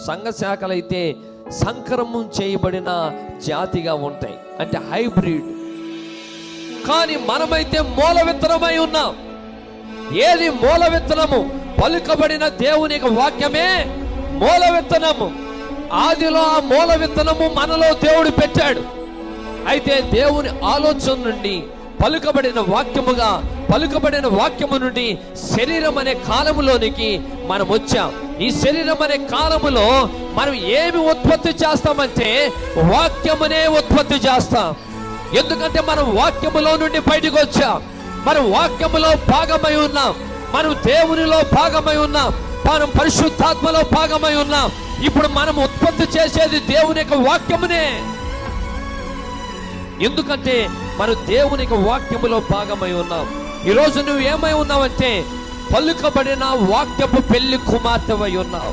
సంఘ శాఖలు అయితే సంకరము చేయబడిన జాతిగా ఉంటాయి, అంటే హైబ్రిడ్. కానీ మనమైతే మూల విత్తనమై ఉన్నాం. ఏది మూల విత్తనము? పలుకబడిన దేవుని వాక్యమే మూల విత్తనము. ఆదిలో ఆ మూల విత్తనము మనలో దేవుడు పెట్టాడు. అయితే దేవుని ఆలోచన నుండి పలుకబడిన వాక్యముగా, పలుకబడిన వాక్యము నుండి శరీరం అనే కాలములోనికి మనం వచ్చాం. ఈ శరీరం అనే కాలములో మనం ఏమి ఉత్పత్తి చేస్తామంటే వాక్యమునే ఉత్పత్తి చేస్తాం. ఎందుకంటే మనం వాక్యములో నుండి బయటకు వచ్చాం. మనం వాక్యములో భాగమై ఉన్నాం. మనం దేవునిలో భాగమై ఉన్నాం. మనం పరిశుద్ధాత్మలో భాగమై ఉన్నాం. ఇప్పుడు మనం ఉత్పత్తి చేసేది దేవుని యొక్క వాక్యమునే. ఎందుకంటే మనం దేవుని యొక్క వాక్యములో భాగమై ఉన్నాం. ఈరోజు నువ్వు ఏమై ఉన్నావంటే పలుకబడిన వాక్యపు పెళ్లి కుమార్తెవై ఉన్నావు.